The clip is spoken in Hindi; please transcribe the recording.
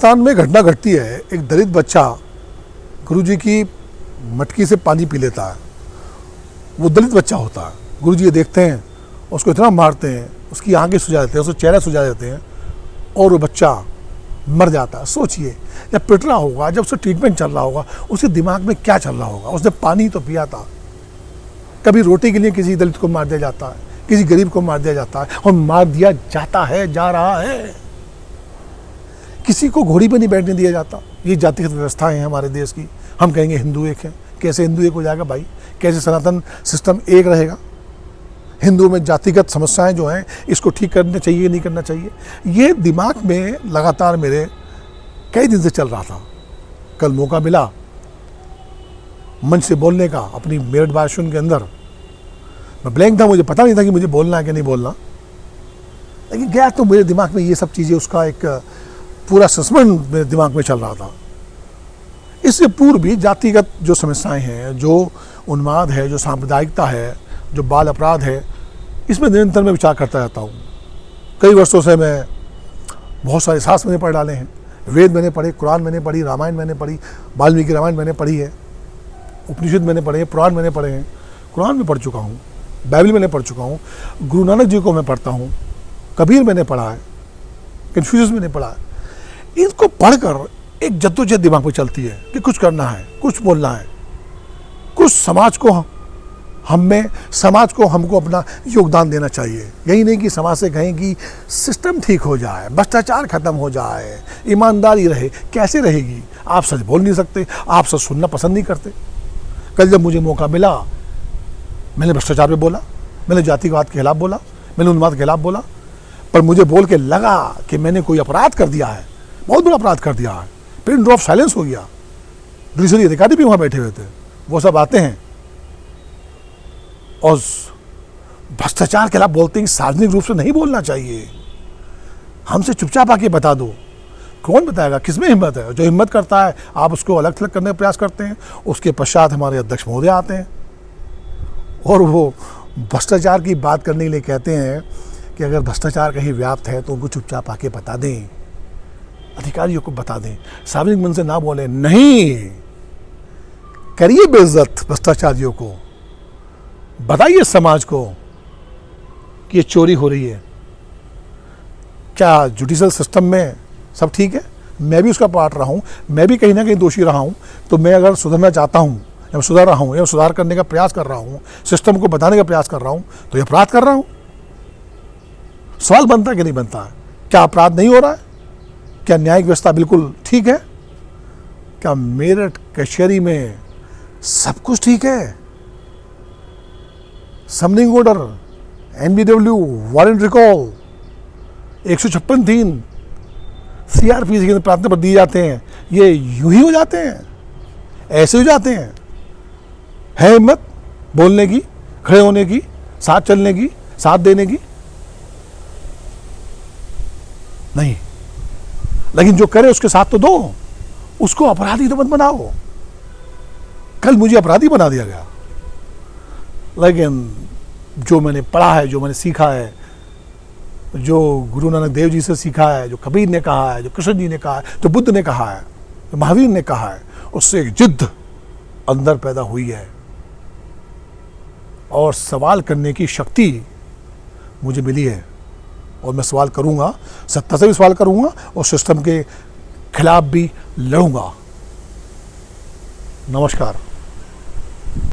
राजस्थान में घटना घटती है, एक दलित बच्चा गुरुजी की मटकी से पानी पी लेता है। वो दलित बच्चा होता है, गुरुजी ये देखते हैं, उसको इतना मारते हैं, उसकी आंखें सुझा देते हैं, उसका चेहरा सुझा देते हैं और वो बच्चा मर जाता है। सोचिए, जब पिट रहा होगा, जब उसका ट्रीटमेंट चल रहा होगा, उसके दिमाग में क्या चल रहा होगा। उसने पानी तो पिया था। कभी रोटी के लिए किसी दलित को मार दिया जाता है, किसी गरीब को मार दिया जाता है, और मार दिया जाता है, जा रहा है। किसी को घोड़ी पर नहीं बैठने दिया जाता। ये जातिगत व्यवस्थाएं हैं हमारे देश की। हम कहेंगे हिंदू एक है, कैसे हिंदू एक हो जाएगा भाई? कैसे सनातन सिस्टम एक रहेगा? हिंदू में जातिगत समस्याएं जो हैं, इसको ठीक करना चाहिए, नहीं करना चाहिए, ये दिमाग में लगातार मेरे कई दिन से चल रहा था। कल मौका मिला मंच से बोलने का, अपनी मेरठ भाषण के अंदर। मैं ब्लैंक था, मुझे पता नहीं था कि मुझे बोलना है कि नहीं बोलना, लेकिन गया तो मेरे दिमाग में ये सब चीज़ें, उसका एक पूरा सस्पेंड मेरे दिमाग में चल रहा था। इससे पूर्व भी जातिगत जो समस्याएं हैं, जो उन्माद है, जो सांप्रदायिकता है, जो बाल अपराध है, इसमें निरंतर मैं विचार करता रहता हूँ। कई वर्षों से मैं बहुत सारे शास्त्र मैंने पढ़ डाले हैं, वेद मैंने पढ़े, कुरान मैंने पढ़ी, रामायण मैंने पढ़ी, वाल्मीकि रामायण मैंने पढ़ी है, उपनिषद मैंने पढ़े हैं, पुराण मैंने पढ़े हैं, कुरान में पढ़ चुका हूँ, बाइबल मैंने पढ़ चुका हूँ, गुरु नानक जी को मैं पढ़ता हूँ, कबीर मैंने पढ़ा है, कन्फ्यूशियस मैंने पढ़ा है। इनको पढ़कर एक जद्दोजहद दिमाग में चलती है कि कुछ करना है, कुछ बोलना है, कुछ समाज को हमको अपना योगदान देना चाहिए। यही नहीं कि समाज से कहें कि सिस्टम ठीक हो जाए, भ्रष्टाचार खत्म हो जाए, ईमानदारी रहे। कैसे रहेगी? आप सच बोल नहीं सकते, आप सच सुनना पसंद नहीं करते। कल जब मुझे मौका मिला, मैंने भ्रष्टाचार पे बोला, मैंने जातिवाद के खिलाफ बोला, मैंने उन्माद के खिलाफ बोला, पर मुझे बोल के लगा कि मैंने कोई अपराध कर दिया है, बहुत बड़ा अपराध कर दिया है। पिन ड्रॉप साइलेंस हो गया। जुडिशरी अधिकारी भी वहाँ बैठे हुए थे, वो सब आते हैं और भ्रष्टाचार के खिलाफ बोलते हैं कि सार्वजनिक रूप से नहीं बोलना चाहिए, हमसे चुपचाप आके बता दो। कौन बताएगा? किसमें हिम्मत है? जो हिम्मत करता है आप उसको अलग थलग करने का प्रयास करते हैं। उसके पश्चात हमारे अध्यक्ष महोदय आते हैं और वो भ्रष्टाचार की बात करने के लिए कहते हैं कि अगर भ्रष्टाचार कहीं व्याप्त है तो उनको चुपचाप आके बता दें, अधिकारियों को बता दें, सार्वजनिक मन से ना बोले। नहीं, करिए बेइज्जत भ्रष्टाचारियों को, बताइए समाज को कि ये चोरी हो रही है। क्या जुडिशल सिस्टम में सब ठीक है? मैं भी उसका पार्ट रहा हूँ, मैं भी कहीं ना कहीं दोषी रहा हूँ। तो मैं अगर सुधरना चाहता हूँ या सुधर रहा हूँ या सुधार करने का प्रयास कर रहा हूँ, सिस्टम को बताने का प्रयास कर रहा हूँ, तो ये अपराध कर रहा हूँ। सवाल बनता है कि नहीं बनता है? क्या अपराध नहीं हो रहा है? क्या न्यायिक व्यवस्था बिल्कुल ठीक है? क्या मेरठ कचहरी में सब कुछ ठीक है? Summoning order, NBW, warrant recall, 156(3) CRPC के प्रार्थना पर दिए जाते हैं, ये यूं ही हो जाते हैं, ऐसे हो जाते हैं। है हिम्मत बोलने की, खड़े होने की, साथ चलने की, साथ देने की? नहीं। लेकिन जो करे उसके साथ तो दो, उसको अपराधी तो मत बनाओ। कल मुझे अपराधी बना दिया गया, लेकिन जो मैंने पढ़ा है, जो मैंने सीखा है, जो गुरु नानक देव जी से सीखा है, जो कबीर ने कहा है, जो कृष्ण जी ने कहा है, जो बुद्ध ने कहा है, जो महावीर ने कहा है, उससे एक जिद्द अंदर पैदा हुई है और सवाल करने की शक्ति मुझे मिली है। और मैं सवाल करूंगा, सत्ता से भी सवाल करूंगा और सिस्टम के खिलाफ भी लड़ूंगा। नमस्कार।